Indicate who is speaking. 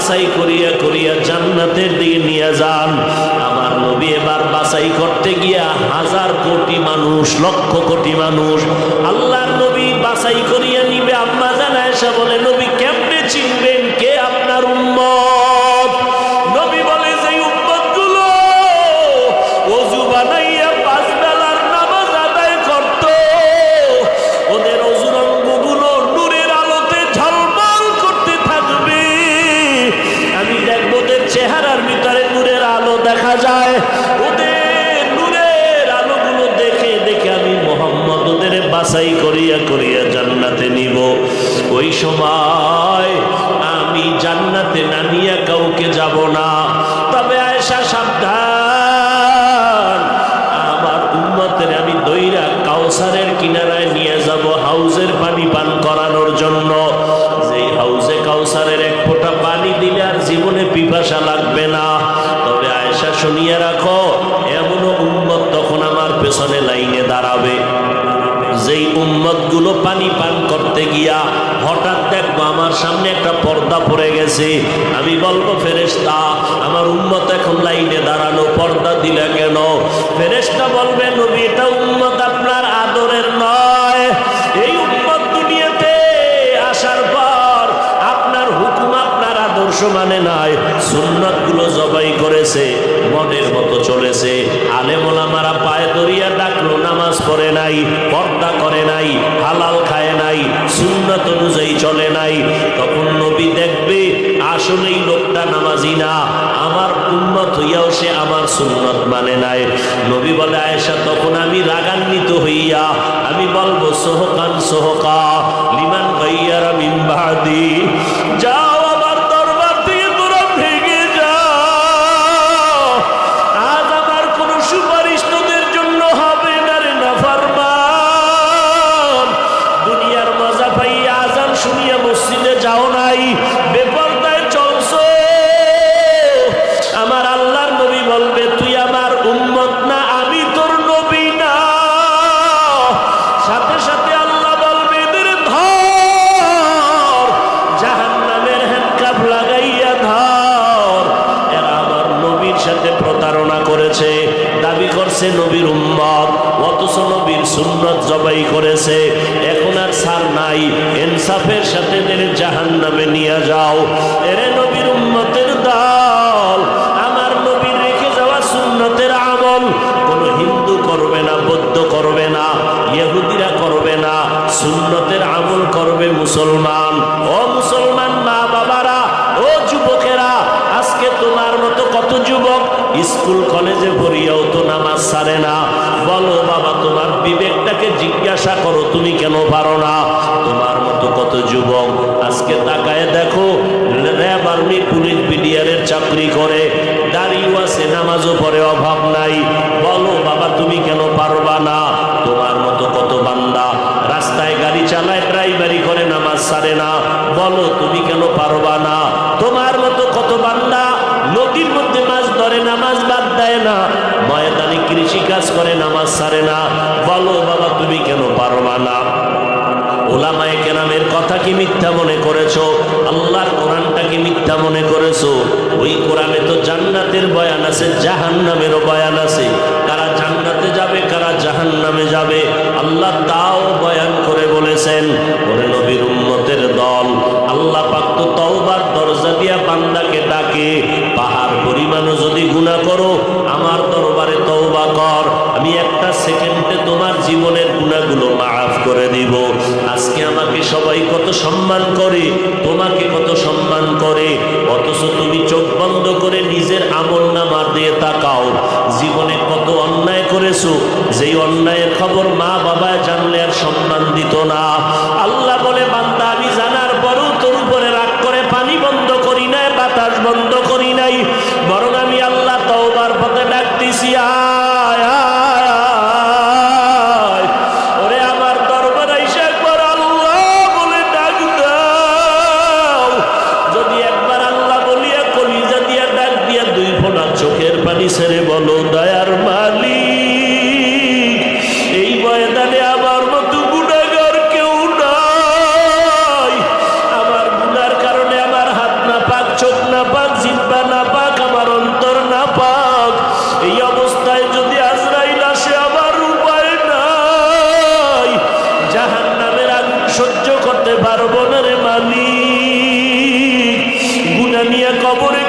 Speaker 1: বাছাই করিয়া করিয়া জান্নাতের দিকে নিয়ে যান। আমার নবী এবার বাছাই করতে গিয়া হাজার কোটি মানুষ, লক্ষ কোটি মানুষ আল্লাহর নবী বাছাই করিয়া নিবে। আম্মা জান আয়েশা বলে, নবী কেমনে চিনবেন কে আপনার উম্মত? নবী বলে, যে উম্মতগুলো ওযু বানাইয়া 5 বেলার নামাজ আদায় করত, ওদের ওযুর অঙ্গগুলো নূরের আলোতে ঝলমল করতে থাকবে। আমি দেখব ওদের চেহারার ভিতরে নূরের আলো দেখা যায়। ওদের নূরের আলোগুলো দেখে দেখে আমি মুহাম্মদ ওদের বাছাই করিয়া করিয়া জান্নাতে নিব। ওই সময় আমি জান্নাতে না নিয়ে কাউকে যাব না। তবে আয়েশা সাবধান, আমার উম্মতের আমি দইরা কাউসারের কিনারায় নিয়ে যাব হাউজের পানি পান করানোর জন্য। যেই হাউজে কাউসারের এক ফোঁটা পানি দিলে আর জীবনে পিপাসা লাগবে না। তবে আয়েশা শুনিয়ে রাখো, এমনও উম্মত তখন আমার পেছনে লাইনে দাঁড়াবে, যেই উম্মতগুলো পানি পান করতে গিয়া হঠাৎ দেখবো আমার সামনে একটা পর্দা পড়ে গেছে। আমি বলবো, ফেরেশতা আমার উম্মত এখন লাইনে দাঁড়ানো, পর্দা দিলা কেন? ফেরেশতা বলবে, নবী এটা উম্মত আপনার আদরের নয়। এই উম্মত দুনিয়াতে আসার পর আপনার হুকুম আপনার আদর্শ মানে নাই, সুন্নাতগুলো জবাই করেছে, মনের মতো চলেছে। আলেম ওলামারা পায়ে ধরিয়া ডাকলো, নামাজ পড়ে নাই, পর্দা করে নাই, হালাল খায় নাই, সুন্নাত অনুযায়ী চলে নাই। তখন নবী দেখবে আসলেই লোকটা নামাজি না, আমার উম্মত হইয়াও সে আমার সুন্নাত মানে নাই। নবী বলে, আয়েশা তখন আমি রাগান্বিত হইয়া আমি বলবো, সোহকান সোহকা লিমান গাইয়ারা মিন বাদি, যাও আমার দরবার থেকে তোরা ভেঙে যাও। আজ আমার কোনো সুপারিশ তোদের জন্য হবে না রে নাফরমান। দুনিয়ার মজা পাইয়া আজান শুনিয়া মসজিদে যাও নাই, বেপরদায় চলছো। আমার আল্লাহর নবী বলবে, তুই আমার উম্মত না, আমি তোর নবী না। সাথে সাথে আল্লাহ বলবে, এদের ধর, জাহান্নামের হ্যান্ডকাপ লাগাইয়া ধর। এরা আমার নবীর সাথে প্রতারণা করেছে, দাবি করছে নবীর উম্মত, অথচ নবীর সুন্নত জবাই করেছে। এখন আর ছাড় নাই, ইনসাফের সাথে এদের জাহান্নামে নিয়ে যাও। এরে নবীর উম্মতের দল, আমার নবীর রেখে যাওয়া সুন্নতের আমল কোনো হিন্দু করবে না, বৌদ্ধ করবে না, ইহুদিরা করবে না, সুন্নতের আমল করবে মুসলমান। ও মুসলমান মা বাবারা, ও যুবকেরা, আজকে তোমার মতো কত যুবক স্কুল কলেজে পড়িয়াও তো নামাজ ছাড়ে না। বলো বাবা, তোমার বিবেকটাকে জিজ্ঞাসা করো, তুমি কেন পারো না? তোমার মতো কত যুবক আজকে তাকায় দেখো, র্যাব আর্মি পুলিশ বিডিআরের চাকরি করে, দাড়িও আছে, নামাজও পড়ে, অভাব নাই। বলো বাবা, তুমি কেন পারবা না? তোমার মতো কত বান্দা রাস্তায় গাড়ি চালায়, ড্রাইভারি করে, নামাজ ছাড়ে না। বলো তুমি কেন পারবা না? তোমার মতো কত বান্দা নদীর মধ্যে মাছ ধরে, নামাজ বাদ দেয় না, ময়দানে কৃষি কাজ করে, নামাজ ছাড়ে না। বলো বাবা, তুমি কেন পারবা না? ওলামায়ে কেরামের কথা কি মিথ্যা মনে করেছো? আল্লাহর কোরআনটা কি মিথ্যা মনে করেছো? ওই কোরআনে তো জান্নাতের বয়ান আছে, জাহান্নামেরও বয়ান আছে। কারা জান্নাতে যাবে, কারা জাহান্নামে যাবে, আল্লাহ তাও বয়ান করে বলেছেন। ওরে নবীর উম্মতের দল, আল্লাহ পাক তো তওবার দরজা দিয়া বান্দাকে ডাকে, পাহাড় পরিমাণও যদি গুনাহ করো আমার দরবারে তওবা কর, আমি একটা সেকেন্ডে তোমার জীবনের গুনাহগুলো মাফ করে দিব। আজকে আমাকে সবাই কত সম্মান করে, তোমাকে কত সম্মান করে, অথচ তুমি চোখ বন্ধ করে নিজের আমলনামা দিয়ে তাকাও, জীবনে কত অন্যায় করেছো, যেই অন্যায়ের খবর মা বাবা জানলে আর সম্মান দিত না। আল্লাহ বলে, বান্দা আমি জানার পরও তোর উপরে রাগ করে পানি বন্ধ করি নাই, বাতাস বন্ধ করি নাই, বরং আমি আল্লাহ তওবার পথে ডাকতেছি, আয় আয়, ওরে আমার দরবার আইসা একবার আল্লাহ বলে ডাক দাও। যদি একবার আল্লাহ বলিয়া কলিজা দিয়া ডাক দিয়া 2 ফোঁটা চোখের পানি ছেড়ে বলো, দয়ার মালিক, এই ময়দানে আমার মতো গুনাহগার কেউ নাই, আমার গুনার কারণে আমার হাত না পাক, চোখ না পারবো না রে মালিক, গুনাহ নিয়ে কবরে